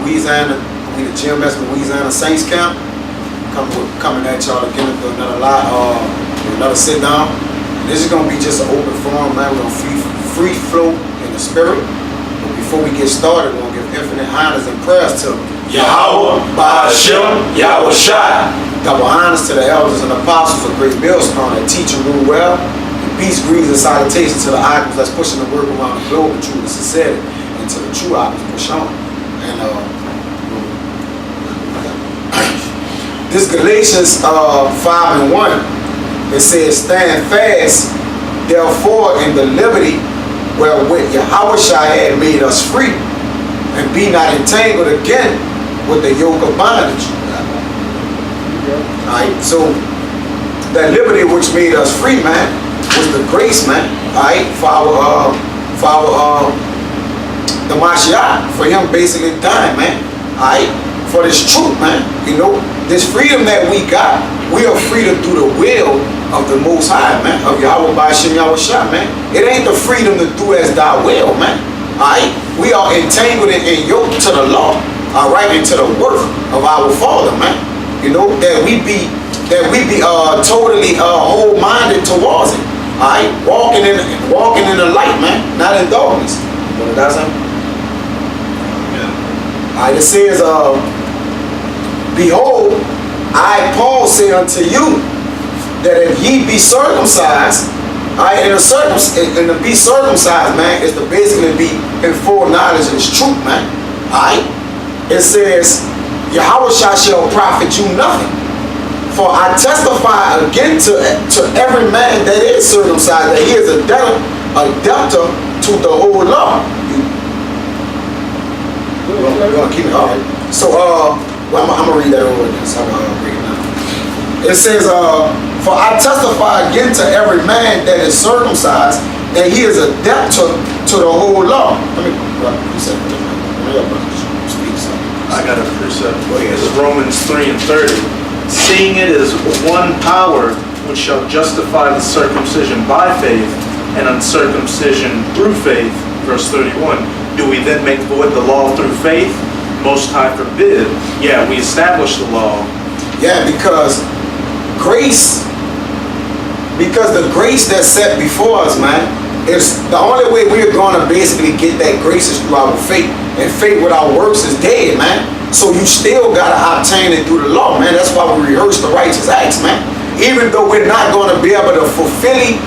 Louisiana, we the GmsLouisianaSaints camp. Coming at y'all again for another sit down. This is gonna be just an open forum, man. We're gonna free flow in the spirit. But before we get started, we're gonna give infinite honors and prayers to Yahweh, Ba'ashem, Yahweh Shai. Double honors to the elders and apostles of Great Millstone that teach and rule well. And peace, greetings, and salutations to the icons that's pushing the work around the globe and true to sincerity, and to the true icons push on. And this Galatians 5:1, it says, stand fast, therefore, in the liberty wherewith Yahweh had made us free, and be not entangled again with the yoke of bondage. Alright, so that liberty which made us free, man, was the grace, man, alright, for the Mashiach, for him basically dying, man, alright, for this truth, man, you know, this freedom that we got, we are free to do the will of the Most High, man, of Yahweh Ba'ashem Yahweh Shai, man. It ain't the freedom to do as thy will, man, alright, we are entangled and yoked to the law, alright, and to the work of our Father, man, you know, that we be totally whole-minded towards it, alright, walking in the light, man, not in darkness. You know what that's saying? Alright, it says, behold, I, Paul, say unto you, that if ye be circumcised, alright, and to be circumcised, man, is to basically be in full knowledge of this truth, man. Alright? It says, Yahweh shall profit you nothing. For I testify again to every man that is circumcised, that he is a debtor to the whole law. We're gonna keep it, alright. So well, I'm gonna read that over again, so I'm gonna read it now. It says, for I testify again to every man that is circumcised, that he is a debtor to the whole law. Let me precept. I got a precept. This is Romans 3:30. Seeing it is one power which shall justify the circumcision by faith and uncircumcision through faith. Verse 31. Do we then make void the law through faith? Most High forbid. Yeah, we establish the law. Yeah, because the grace that's set before us, man, is the only way we're going to basically get that grace is through our faith. And faith without works is dead, man. So you still got to obtain it through the law, man. That's why we rehearse the righteous acts, man. Even though we're not going to be able to fully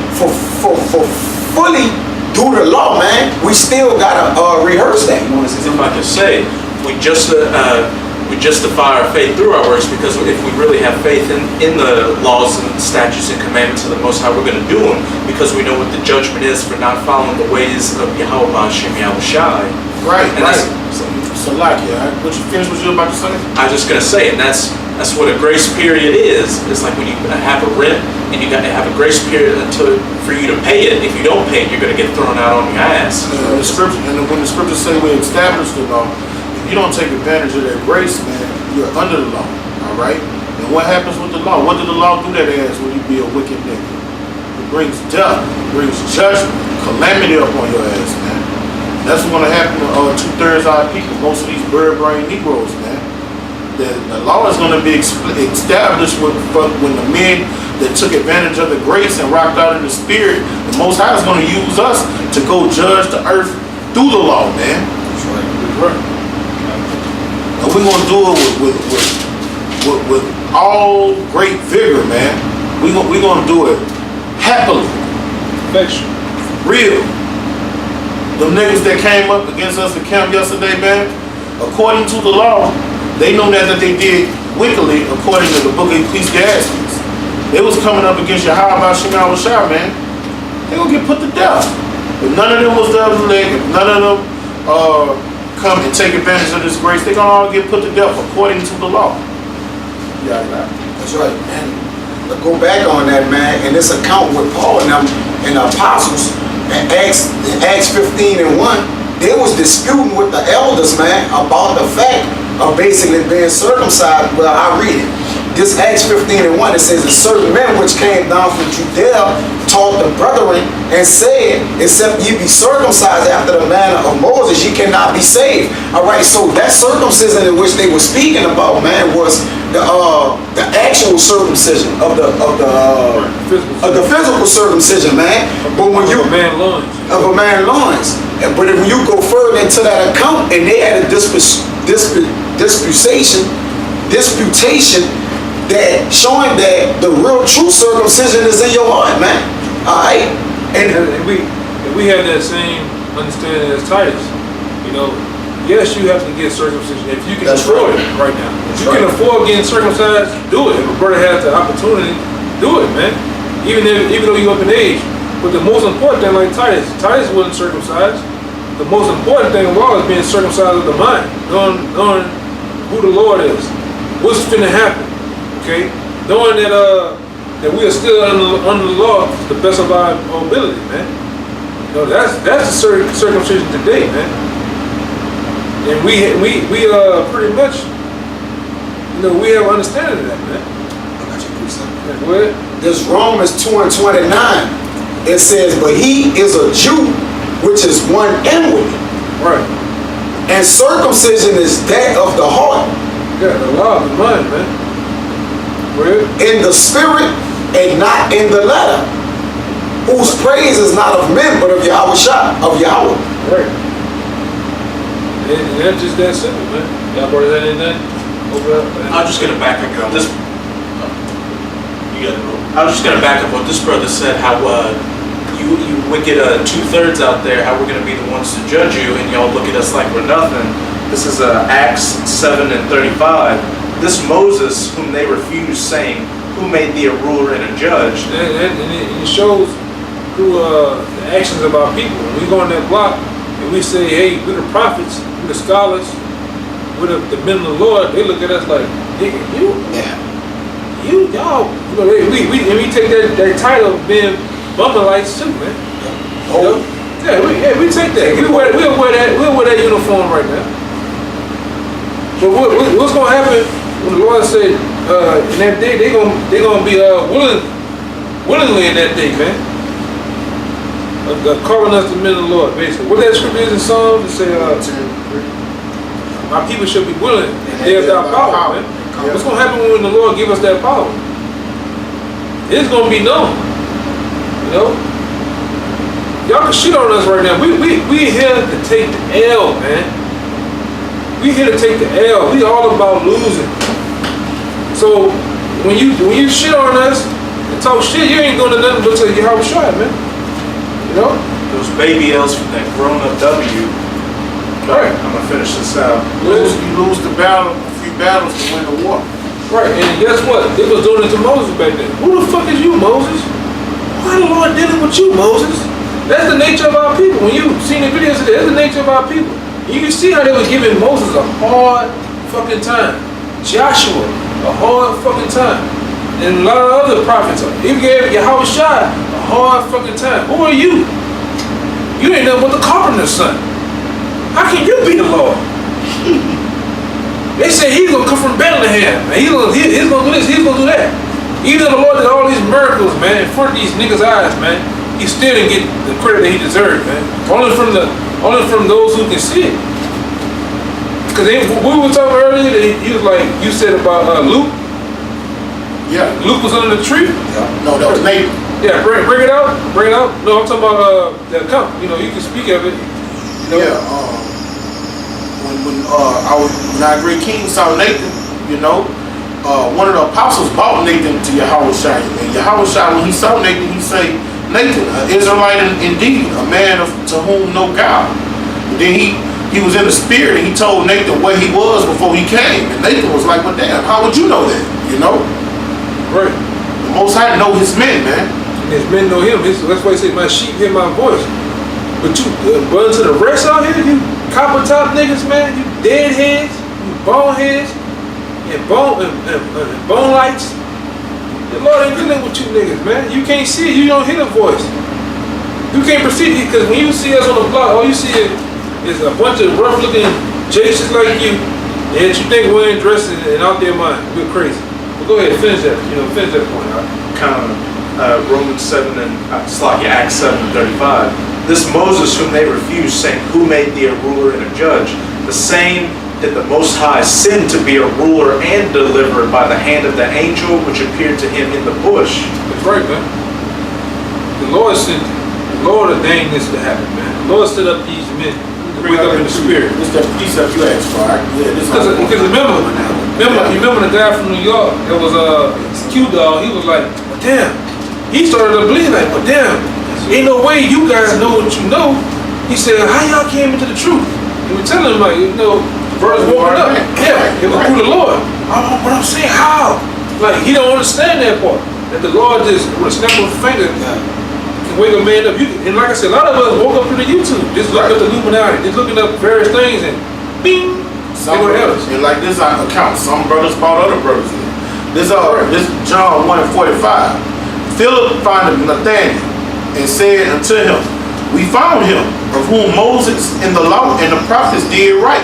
do the law, man, we still got to rehearse that. If I could say, we justify our faith through our works, because if we really have faith in the laws and statutes and commandments of the Most High, we're going to do them, because we know what the judgment is for not following the ways of Yahweh Ba'ashem Yahweh Shai. Right, and right. So like, yeah, what you finish what you were about to say? I was just going to say, and that's what a grace period is. It's like when you have a rent, and you got to have a grace period for you to pay it. If you don't pay it, you're going to get thrown out on your ass. When the scriptures say we establish the law, you don't take advantage of that grace, man, you're under the law, all right? And what happens with the law? What did the law do that ass when you be a wicked nigga? It brings death, it brings judgment, calamity upon your ass, man. That's what's going to happen to 2/3 of our people, most of these bird-brained Negroes, man. The law is going to be established when the men that took advantage of the grace and rocked out in the spirit, the Most High is going to use us to go judge the earth through the law, man. That's right. That's right. And we're going to do it with all great vigor, man. We're going to do it happily. Affection. Real. Them niggas that came up against us in camp yesterday, man, according to the law, they know that they did wickedly according to the book of Ecclesiastes. They was coming up against Yahweh Ba'ashem Yahweh Shai, man. They gonna get put to death. If none of them was the other leg, if none of them come and take advantage of this grace, they gonna all get put to death according to the law. Yeah, that's right, man. But go back on that, man, and this account with Paul and them and the apostles in Acts 15:1, they was disputing with the elders, man, about the fact of basically being circumcised. Well, I read it. this Acts 15:1, it says, "And certain men which came down from Judea taught the brethren and said, except ye be circumcised after the manner of Moses, ye cannot be saved." All right, so that circumcision in which they were speaking about, man, was the actual circumcision of the physical circumcision, man. But when you Of a man's loins. of a man's loins, but if you go further into that account, and they had a disputation that showing that the real true circumcision is in your heart, man. All right, and And we have that same understanding as Titus. You know, yes, you have to get circumcision if you can That's afford right. it right now. If That's you can right. afford getting circumcised, do it. If a brother has the opportunity, do it, man. Even though you're up in age. But the most important thing, like Titus wasn't circumcised. The most important thing of all is being circumcised of the mind, knowing who the Lord is, what's finna happen. Okay, knowing that we are still under the law to the best of our ability, man. You know, that's the circumcision today, man. And we pretty much, you know, we have understanding of that, man. Go ahead. this Romans 2:29, it says, "But he is a Jew, which is one inwardly, Right. and circumcision is that of the heart, Yeah, the law of the mind, man. Go ahead. in the spirit and not in the letter, whose praise is not of men but of Yahweh Shah, of Yahweh." Right. And that's just that simple, man. Y'all brothers had anything over there? I'm just gonna back up on this. You gotta go. I was just gonna back up what this brother said. How you wicked 2/3 out there. How we're gonna be the ones to judge you, and y'all look at us like we're nothing. This is Acts 7:35. This Moses, whom they refused, saying, "Who made thee a ruler and a judge?" And it shows through the actions of our people. When we go on that block and we say, "Hey, we're the prophets, we're the scholars, we're the men of the Lord," they look at us like, "Nigga, y'all." You know, we take that title of being Bummelites too, man. You know? Yeah, we take that. We'll wear that uniform right now. But what's gonna happen when the Lord said in that day they gonna be willingly in that day, man. Calling us the men of the Lord, basically. What that scripture is in Psalms, it say, "My people shall be willing, and they have thy power," man. What's gonna happen when the Lord give us that power? It's gonna be known. You know? Y'all can shit on us right now. We here to take the L, man. We here to take the L. We all about losing. So when you shit on us and talk shit, you ain't gonna nothing but to Yahweh Shai, man. You know? Those baby L's from that grown-up W. Right. I'm gonna finish this out. You lose the battle, a few battles to win the war. Right, and guess what? They was doing it to Moses back then. Who the fuck is you, Moses? Why the Lord dealing with you, Moses? That's the nature of our people. When you seen the videos today, that's the nature of our people. You can see how they were giving Moses a hard fucking time. Joshua, a hard fucking time. And a lot of other prophets, even gave Yahweh Shai a hard fucking time. Who are you? You ain't nothing but the carpenter's son. How can you be the Lord? They say he's gonna come from Bethlehem, man. He's gonna do this, he's gonna do that. Even though the Lord did all these miracles, man, in front of these niggas' eyes, man, he still didn't get the credit that he deserved, man. Only from those who can see it. Cause we were talking earlier, that he was like, you said about Luke. Yeah. Luke was under the tree. No, that was Nathan. Yeah, bring it out. No, I'm talking about the account. You know, you can speak of it. You know? Yeah. When our great king saw Nathan, you know, one of the apostles brought Nathan to Yahweh Shai. And Yahweh Shai, when he saw Nathan, he said, "Nathan, an Israelite indeed, a man to whom no God." But then he was in the spirit and he told Nathan where he was before he came. And Nathan was like, "Well, damn, how would you know that?" You know? Right. The Most High know his men, man. And his men know him. That's why he said, "My sheep hear my voice." But you run to the rest out here, you copper top niggas, man. You dead heads, you bone heads, and bone lights. The Lord ain't dealing with you niggas, man. You can't see it. You don't hear the voice. You can't perceive it because when you see us on the block, all you see is a bunch of rough-looking Jasons like you, and you think we're dressed and out there mind. We're crazy. But go ahead, finish that. Finish that point. Kind of Romans 7 and Acts 7:35. This Moses whom they refused, saying, "Who made thee a ruler and a judge?" The same did the Most High send to be a ruler and deliverer by the hand of the angel which appeared to him in the bush. That's right, man. The Lord sent it. The Lord ordained this to happen, man. The Lord set up these men to bring up in the spirit. This the precept you asked for, right? Yeah, this Because remember the guy from New York that was Q-Dog, he was like, well, damn. He started to believe like, well, damn, ain't no way you guys know what you know. He said, how y'all came into the truth? And we telling him like, brothers woken up. Yeah, it was through the Lord. But I'm saying, how? Like, he don't understand that part. That the Lord just, with a snap of a finger, can wake a man up. And like I said, a lot of us woke up through the YouTube, just looking up the Illuminati, just looking up various things, and bing, some brothers, and like this account, some brothers brought other brothers in. This John 1:45. Philip found Nathanael and said unto him, we found him, of whom Moses and the law and the prophets did write,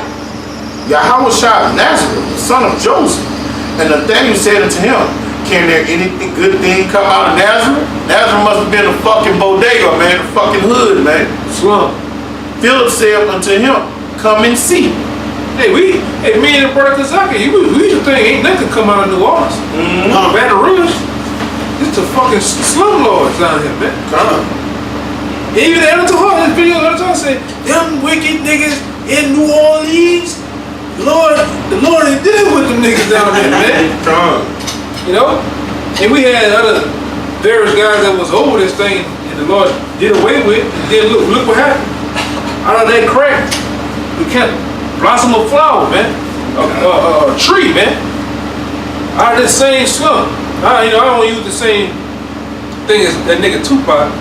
Yahushua of Nazareth, the son of Joseph. And Nathanael said unto him, can there any good thing come out of Nazareth? Nazareth must have been a fucking bodega, man, a fucking hood, man. slum. Philip said unto him, come and see. Hey, me and brother Kazaki, we used to think ain't nothing come out of New Orleans. Out of Baton Rouge. This the fucking slum lords down here, man. Come on. Even the editor Hall, this video, the editor said, them wicked niggas in New Orleans, the Lord ain't dealing with them niggas down there, man. Come on. And we had other various guys that was over this thing, and the Lord did away with it. And then look what happened. Out of that crack, we kept blossom of flower, man. A tree, man. Out of this same slum. I don't use the same thing as that nigga Tupac,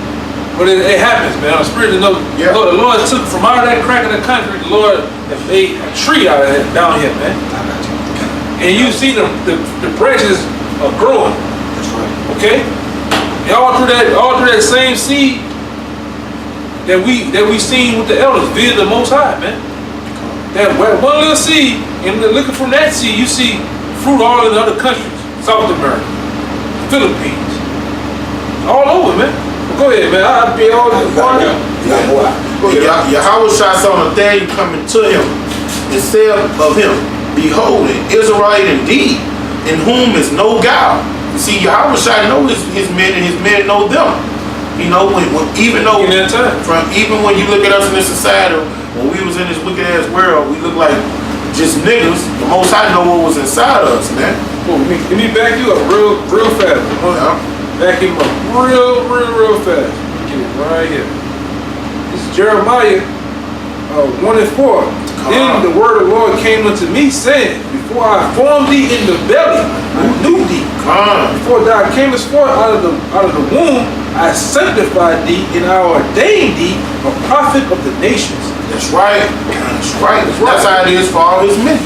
but it happens, man. On a spiritual note, yeah. The Lord took from out of that crack in the country, the Lord has made a tree out of that down here, man. And you see the branches are growing. That's right. Okay? And all through that same seed that we seen with the elders via the Most High, man. That one little seed, and looking from that seed, you see fruit all in the other countries, South America, Philippines, all over, man. Well, go ahead, man. I'll be all the part. Yahushua saw Nathanael coming to him and said of him, behold, an Israelite indeed, in whom is no guile. You see, Yahushua know his men, and his men know them. Even when you look at us in this society, when we was in this wicked ass world, we look like just niggas. The Most High know what was inside of us, man. Well, let me back you up real fast. Back him up real fast. Get it right here. This is Jeremiah 1:4. Then the word of the Lord came unto me, saying, before I formed thee in the belly, I knew thee. Before thou camest forth out of the womb, I sanctified thee, and I ordained thee a prophet of the nations. That's right. That's how it is for all his men.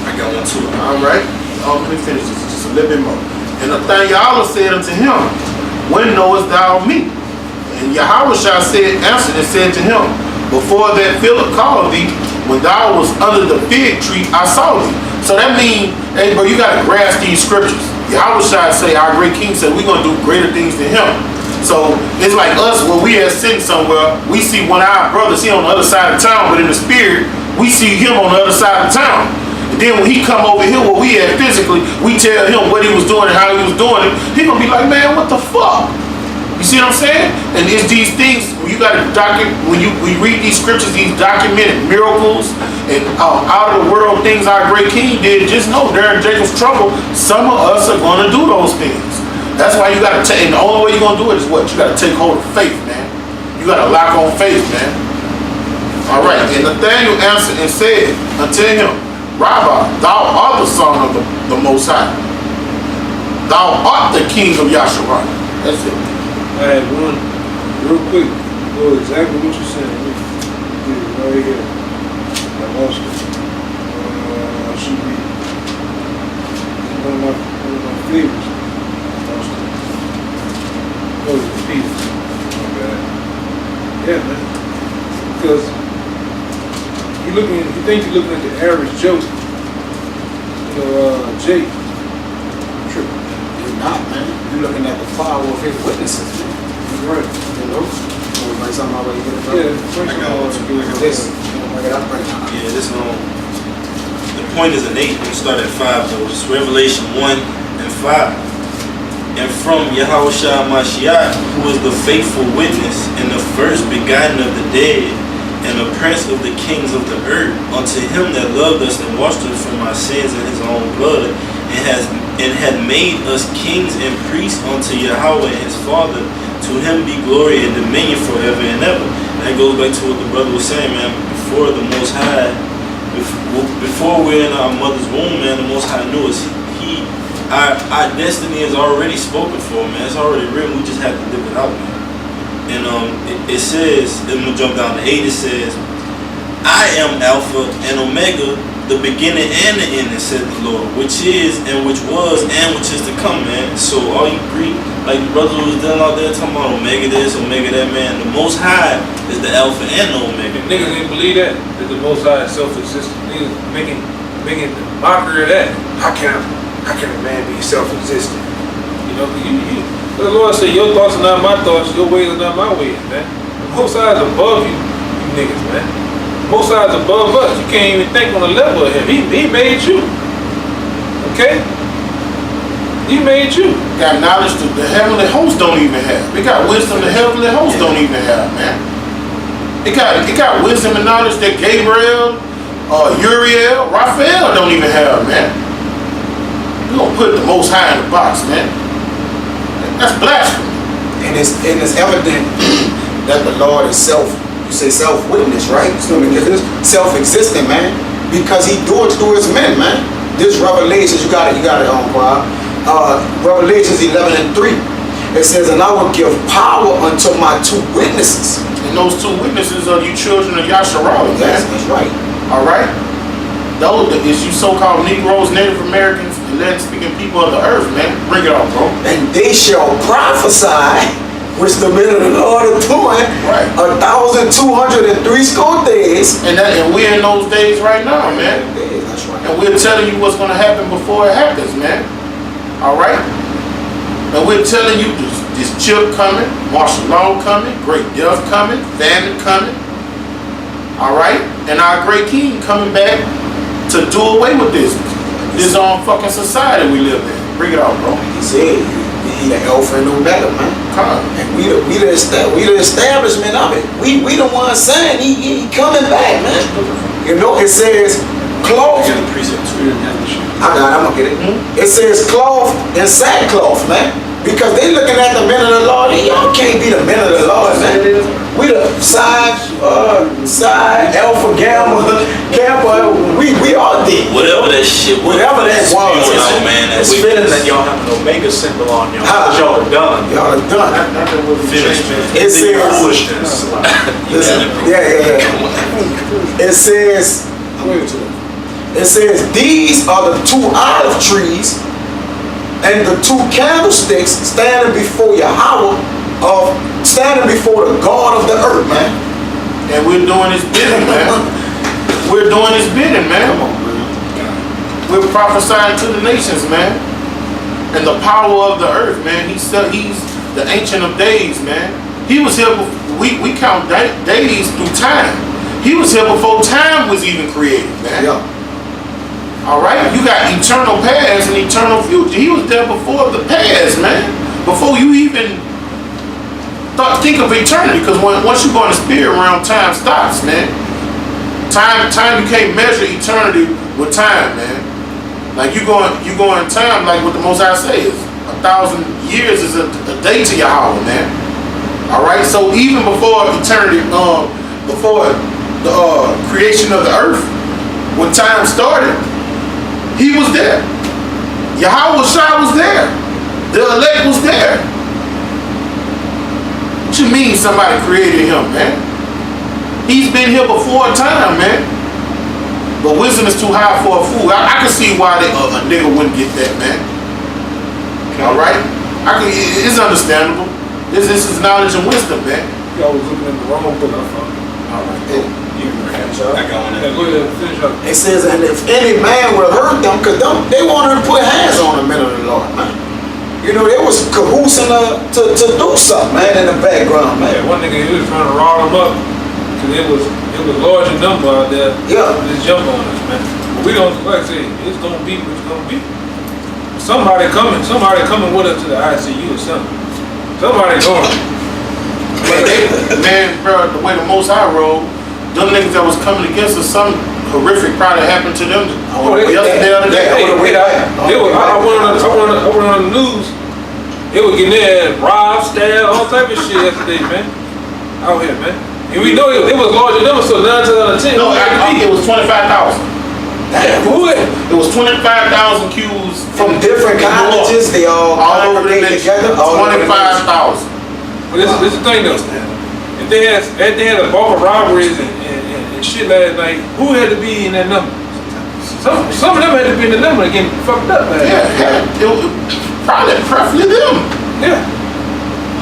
I got one too. All right. Let me finish this just a little bit more. And Nathanael said unto him, when knowest thou me? And Yahushua answered and said to him, before that Philip called thee, when thou was under the fig tree, I saw thee. So that means, hey bro, you gotta grasp these scriptures. Yahushua say, our great king said, we're gonna do greater things than him. So it's like us, when we are sitting somewhere, we see one of our brothers, he on the other side of town, but in the spirit, we see him on the other side of town. And then when he come over here where we at physically, we tell him what he was doing and how he was doing it. He gonna be like, man, what the fuck? You see what I'm saying? And it's these things, you gotta document, when we read these scriptures, these documented miracles and out of the world things our great king did, just know during Jacob's trouble, some of us are gonna do those things. That's why you gotta take, and the only way you're gonna do it is what? You gotta take hold of faith, man. You gotta lock on faith, man. All right, and Nathanael answered and said unto him, Rabbi, thou art the son of the Most High. Thou art the king of Yahshua. That's it. I had one real quick. Know exactly what you're saying. Get it right here. I lost it. Should be one of my favorites. I lost it. Oh, it's Peter. My bad. Yeah, man. Because you think you're looking at the average Joe. Jake. Tripping. not, man. You're looking at the power of his witnesses, man. Right. You know? You bring something out where you get it from? Yeah, I got one to do with this. Bring it up right now. Yeah, this the point is in 8. We start at 5 though. It's Revelation 1 and 5. And from Yahushua Mashiach, who is the faithful witness and the first begotten of the dead, and the prince of the kings of the earth, unto him that loved us and washed us from our sins in his own blood, and had made us kings and priests unto Yahweh and his Father. To him be glory and dominion forever and ever. And that goes back to what the brother was saying, man. Before the Most High, before we're in our mother's womb, man, the Most High knew us. Our destiny is already spoken for, man. It's already written. We just have to live it out, man. And it says, I'm gonna jump down to 8. It says, I am Alpha and Omega, the beginning and the ending, said the Lord, which is and which was and which is to come, man. So all you Greek, like the brother was dealing out there talking about Omega this, Omega that, man. The Most High is the Alpha and the Omega. Niggas didn't believe that the Most High is self-existent. Niggas making mockery of that. How can a man be self-existent? You know, the Lord said, your thoughts are not my thoughts, your ways are not my ways, man. The Most High is above you niggas, man. The Most High is above us. You can't even think on the level of him. He made you. Okay? He made you. Got knowledge that the heavenly hosts don't even have. We got wisdom the heavenly hosts don't even have, man. It got wisdom and knowledge that Gabriel, Uriel, Raphael don't even have, man. You gonna put the Most High in the box, man. That's blasphemy. And it's evident that the Lord is you say self-witness, right? So because it's self-existent, man. Because he do it through his men, man. This Revelations, you got it on choir. Revelations 11:3. It says, and I will give power unto my 2 witnesses. And those 2 witnesses are you children of Yasharal, man. Yes, that's right. All right? Those is you so-called Negroes, Native Americans, and Latin-speaking people of the earth, man. Bring it on, bro. And they shall prophesy, which the men of the Lord are doing, right. 1,203 score days. And we're in those days right now, man. That's right. And we're telling you what's going to happen before it happens, man. All right? And we're telling you this chip coming, martial law coming, great death coming, famine coming. All right? And our great king coming back to do away with this fucking society we live in. Bring it on, bro. He said, he the Alpha and Omega, man. Come. And we the establishment of it. We the ones saying he coming back, man. You know, it says cloth. I'm gonna get it. It says cloth and sackcloth, man. Because they looking at the men of the Lord. Y'all can't be the men of the Lord, man. We the Psi, Alpha, Gamma, Kappa. We all did. Whatever that shit was. Whatever that was. Out, man. It's fitting that y'all have an Omega symbol on y'all. Because y'all are done. Y'all are done. Finished, man. It says Foolishness. listen, yeah. It says, these are the 2 olive trees and the 2 candlesticks standing before Yahweh, standing before the God of the earth, man. And we're doing his bidding, man. We're doing his bidding, man. Come on, man. We're prophesying to the nations, man. And the power of the earth, man. He's the Ancient of Days, man. He was here before, we count days through time. He was here before time was even created, man. Yeah. All right? You got eternal past and eternal future. He was there before the past, man. Before you even think of eternity. Because once you go in the spirit realm, time stops, man. Time you can't measure eternity with time, man. Like you go in time, like what the Most High says. 1,000 years is a day to Yahweh, man. All right? So even before eternity, before the creation of the earth, when time started, he was there. Yahweh Shai was there. The elect was there. What you mean somebody created him, man? He's been here before time, man. But wisdom is too high for a fool. I can see why a nigga wouldn't get that, man. Okay. All right? It's understandable. This is knowledge and wisdom, man. Y'all was looking at the wrong book, I found. All right. I got one. Yeah, go ahead, finish up. It says, and if any man will hurt them, because they want to put hands on the men of the Lord, man. You You know, they was cahoosing to do something, man, in the background, man. Yeah, one nigga, he was trying to rile them up, cause it was large number out there. Yeah. Just jump on us, man. But we don't, like I say, it's gonna be what it's gonna be. Somebody coming with us to the ICU or something. Somebody going. Man, bro, the way the Most High rolled, them niggas that was coming against us, something horrific probably happened to them yesterday or the day. I went on the news. They were getting their robbed, stabbed, all type of shit yesterday, man. Out here, man. And we know it was larger numbers, so 9 times out of 10. No, I think it was 25,000. It was 25,000 Qs From different colleges, they all over the congregated nation. together. 25,000. But this is the thing though. If they had a bulk of robberies and shit last night, who had to be in that number? Some of them had to be in the number and getting fucked up last night. Yeah, it was preferably them. Yeah.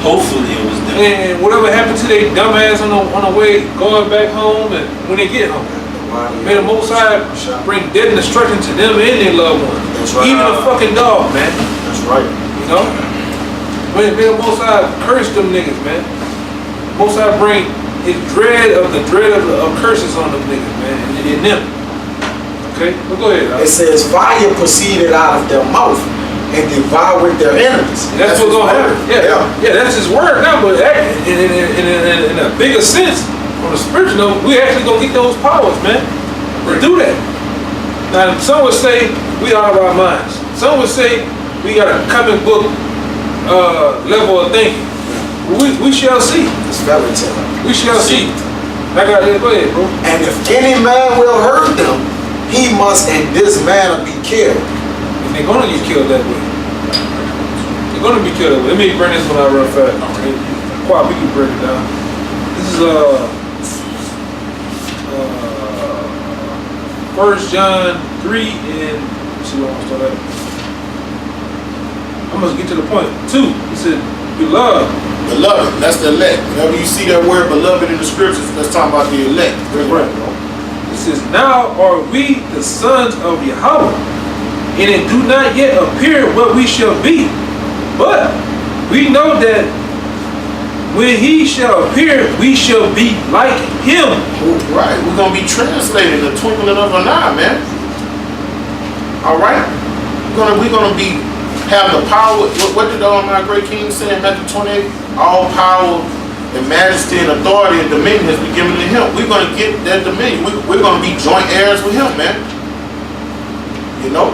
Hopefully it was them. And whatever happened to their dumb ass on the way going back home and when they get home. May the Most High bring death and destruction to them and their loved ones. That's right. Even a fucking dog, man. That's right. You know? May the Most High curse them niggas, man. Most High bring his dread of curses on them niggas, man, and them. Okay? Well, go ahead. It says fire proceeded out of their mouth and devoured their enemies. And that's what's gonna happen. Yeah, that's his word now, but in a bigger sense, on the spiritual note, we actually gonna get those powers, man. To do that. Now, some would say we out of our minds. Some would say we got a comic book level of thinking. We shall see. It's fairy tale. We shall see. I got this. Go ahead, bro. And if any man will hurt them, he must in this manner be killed. And they're gonna get killed that way. They're gonna be killed that way. Let me bring this one out real fast. Quiet, we can break it down. This is 1 John 3 and let's see what I'm gonna start at. I'm gonna get to the point. 2. He said, beloved. Beloved, that's the elect. Whenever you see that word beloved in the scriptures, let's talk about the elect. That's right, bro. It says, now are we the sons of Yahweh, and it do not yet appear what we shall be. But we know that when he shall appear, we shall be like him. Right, we're gonna be translated in the twinkling of an eye, man. All right, we're gonna be have the power. What did my great king say in Matthew 28? All power and majesty and authority and dominion has been given to him. We're gonna get that dominion. We're gonna be joint heirs with him, man. You know,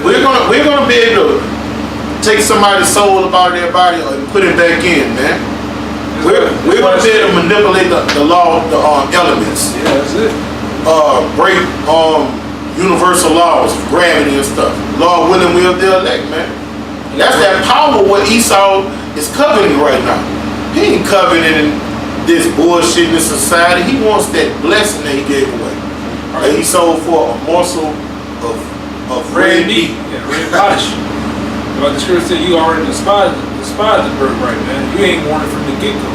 we're gonna be able to take somebody's soul out of their body and put it back in, man. We're going to be able to manipulate the law, the elements. Yeah, that's it. Break universal laws, gravity and stuff. Lord willing, we'll be elect, man. And that's that power what Esau is coveting right now. He ain't coveting this bullshit in this society. He wants that blessing that he gave away. That he sold for a morsel of red meat. Yeah, red polish. But the scripture said you already despise the birthright, man. You ain't wanted from the get-go.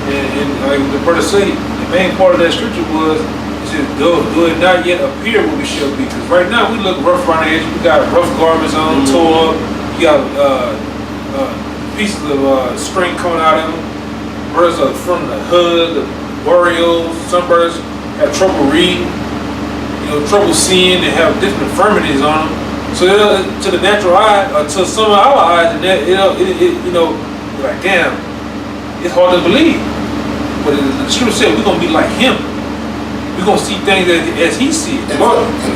And like the brother say, the main part of that scripture was, it said, do it not yet appear what we shall be. Because right now we look rough around the edge. We got rough garments on, tore up. You got pieces of string coming out of them. Birds are from the hood, the boreals. Some birds have trouble reading, trouble seeing. They have different infirmities on them. So to the natural eye, or to some of our eyes, and like damn, it's hard to believe. But the scripture said we're gonna be like him. We're gonna see things as he sees. And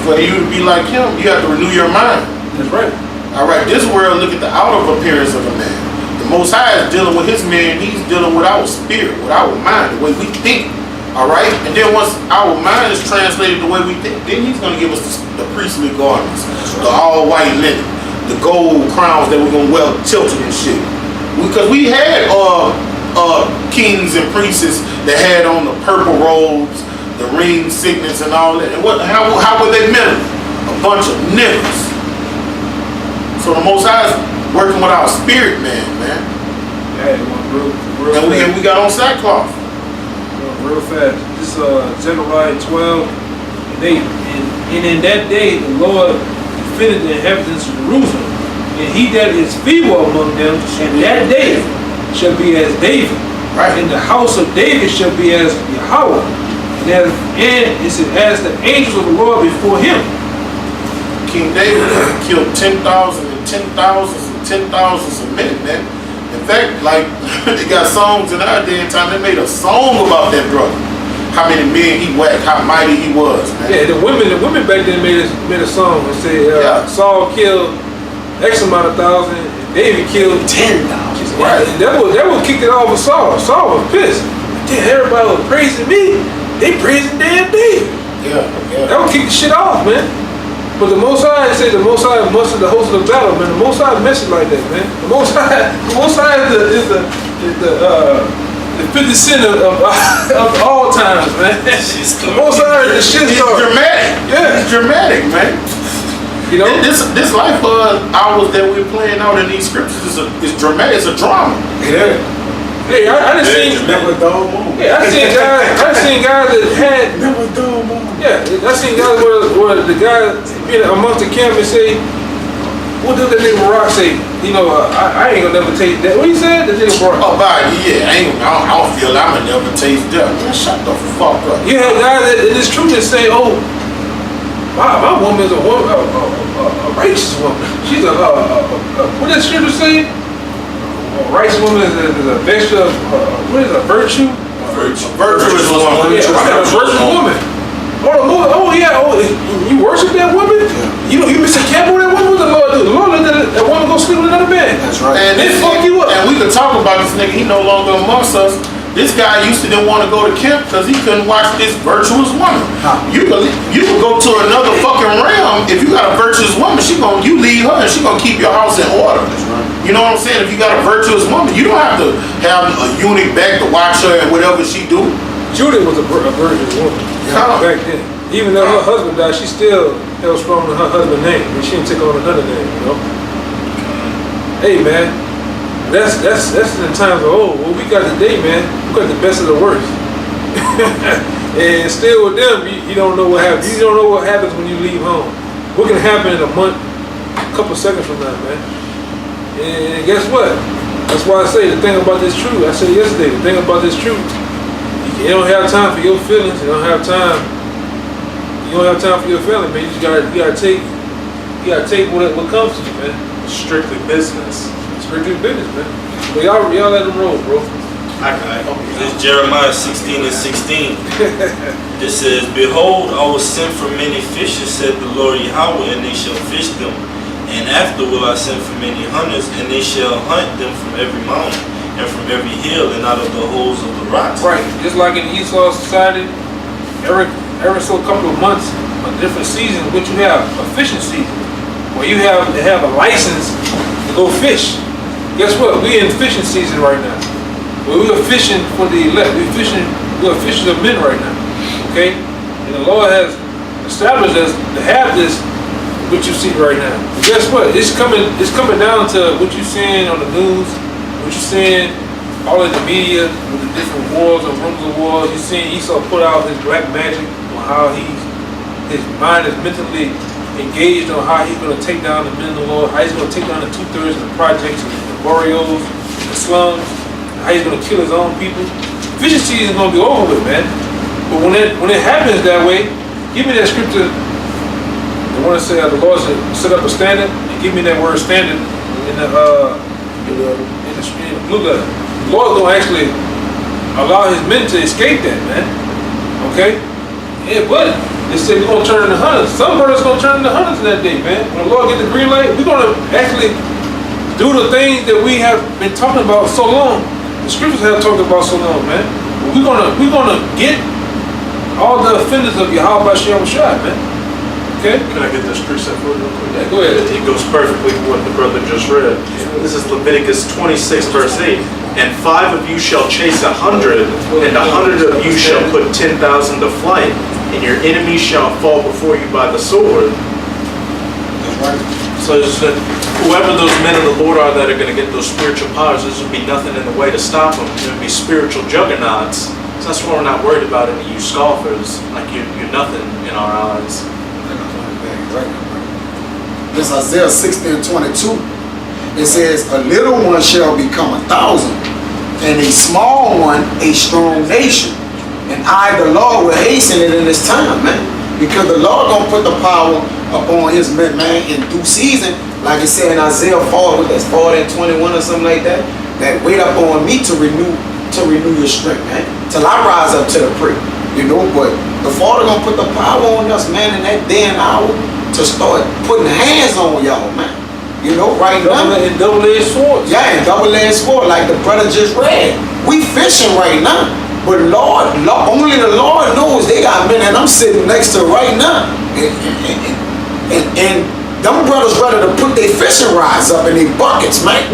for you to be like him, you have to renew your mind. That's right. All right, this world look at the outer appearance of a man. The Most High is dealing with his man. He's dealing with our spirit, with our mind, the way we think. All right, and then once our mind is translated the way we think, then he's going to give us the priestly garments, the all white linen, the gold crowns that we're going to wear tilted and shit. Because we had kings and priests that had on the purple robes, the ring signets and all that. And how were they met? A bunch of niggas. So the Most High is working with our spirit, man. Yeah, real and we got on sackcloth. Real fast. This Zechariah 12 and 8. And in that day the Lord defended the inhabitants of Jerusalem And he that is feeble among them in that day shall be as David. Right. And the house of David shall be as Yahweh. And it says, as the angels of the Lord before him. King David killed 10,000 and 10,000 and 10,000 a minute, man. In fact, like, they got songs in our day and time, they made a song about that brother. How many men he whacked, how mighty he was, man. Yeah, the women back then made a song and said, Saul killed X amount of thousand, and David killed 10,000. Right. And that would kick it off with Saul. Saul was pissed. Then everybody was praising me. They praising damn David. Yeah. That would kick the shit off, man. But the Most High said the Most High mustered the host of the battle, man. The Most High message like that, man. The Most High is the 50 Cent of all times, man. The Most High is the shit He's star. dramatic. Yeah. He's dramatic, man. You know, This life hours that we're playing out in these scriptures is dramatic. It's a drama. Yeah. hey, I done seen. Never dull moment. Yeah, I seen guys that had. Never dull moment. Yeah, I seen guys where the guy being amongst the camp and say, what did that nigga Rock say? You know, I ain't gonna never taste that. What he said? The nigga Rock. Oh, but yeah, I don't feel I'ma never taste death. Man, shut the fuck up. You have guys that in this truth that say, oh, my woman is a righteous woman. She's what does scripture say? A righteous woman is a vesture of, what is a virtue? Virtuous woman. Yeah, a virtuous woman. You worship that woman? You miss a camp with that woman? What the Lord do? The Lord let that woman go sleep with another man. That's right. And They fuck you up. And we could talk about this nigga. He no longer amongst us. This guy used to didn't want to go to camp because he couldn't watch this virtuous woman. Huh. You could go to another fucking realm if you got a virtuous woman. You leave her and she gonna keep your house in order. That's right. You know what I'm saying? If you got a virtuous woman, you don't have to have a eunuch back to watch her and whatever she do. Judith was a virgin woman back then. Even though her husband died, she still held strong to her husband's name. And she didn't take on another name, you know? Hey, man. That's in times of old. What we got today, man, we got the best of the worst. And still with them, you don't know what happens. You don't know what happens when you leave home. What can happen in a month, a couple seconds from now, man. And guess what? That's why I say the thing about this truth. I said yesterday, the thing about this truth, you don't have time for your feelings. You don't have time for your feelings, man. You gotta take what comes to you, man. Strictly business. Strictly business, man. But y'all let them roll, bro. This is Jeremiah 16:16. It says, behold, I will send for many fishes, said the Lord Yahweh, and they shall fish them. And after will I send for many hunters, and they shall hunt them from every mountain, and from every hill, and out of the holes of the rocks. Right. Just like in Esau society, every so couple of months, a different season, what you have, a fishing season, where you have to have a license to go fish. Guess what? We're in fishing season right now. We are fishing for the elect. We're fishing of men right now. Okay? And the Lord has established us to have this, what you see right now. But guess what? It's coming down to what you're seeing on the news, what you're seeing all in the media with the different wars and rumors of wars. You're seeing Esau put out his black magic on how his mind is mentally engaged on how he's going to take down the men of the Lord, how he's going to take down the 2/3 of the projects, the barrios, the slums, how he's going to kill his own people. Fishing season is going to be over with, man. But when it happens that way, give me that scripture. The one that said the Lord should set up a standard, and give me that word standard in the blue letter. The Lord gonna actually allow his men to escape that, man. Okay? Yeah, but they said we're gonna turn into hunters. Some brothers gonna turn into hunters in that day, man. When the Lord get the green light, we're gonna actually do the things that we have been talking about so long. The scriptures have talked about so long, man. We're gonna get all the offenders of Yahweh Bashem Shai, man. Okay? Can I get this precept for you real quick? Yeah, go ahead. It goes perfectly with what the brother just read. This is Leviticus 26, verse 8. And 5 of you shall chase 100, and 100 of you shall put 10,000 to flight, and your enemies shall fall before you by the sword. That's right. So whoever those men of the Lord are that are going to get those spiritual powers, there's going to be nothing in the way to stop them. There's going to be spiritual juggernauts. So that's why we're not worried about any of you scoffers. Like you're nothing in our eyes. This Isaiah 60:22. It says, a little one shall become 1,000, and a small one a strong nation. And I, the Lord, will hasten it in this time, man. Because the Lord gonna put the power upon his men, man, in due season. Like it said in Isaiah 4, that's 40 and 21 or something like that. That wait up on me to renew your strength, man. Till I rise up to the prick. You know, but the Father gonna put the power on us, man, in that day and hour to start putting hands on y'all, man. You know, right now. And double-edged swords. Yeah, and double-edged sword, like the brother just read. We fishing right now. But Lord, only the Lord knows they got men, and I'm sitting next to right now. And them brothers ready to put their fishing rods up in their buckets, man.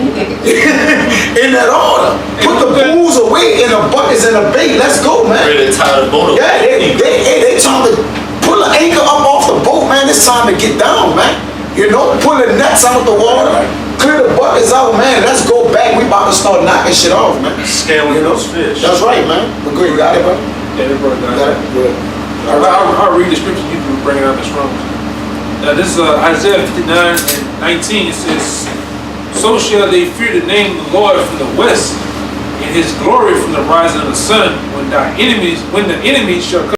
In that order. Put the booze away in the buckets and the bait. Let's go, man. Ready to tie the boat up. Yeah, they trying to pull an anchor up off the boat, man. It's time to get down, man. You know, pull the nets out the water, clear the buckets out, man. Let's go back. We about to start knocking shit off, man. Scaling those fish. That's right, man. But good, you got it, bro? Yeah, that brother got it. Good. I'll read the scripture you can bring it out the Strong's. This is Isaiah 59 and 19. It says, so shall they fear the name of the Lord from the west, and his glory from the rising of the sun, when the enemies shall come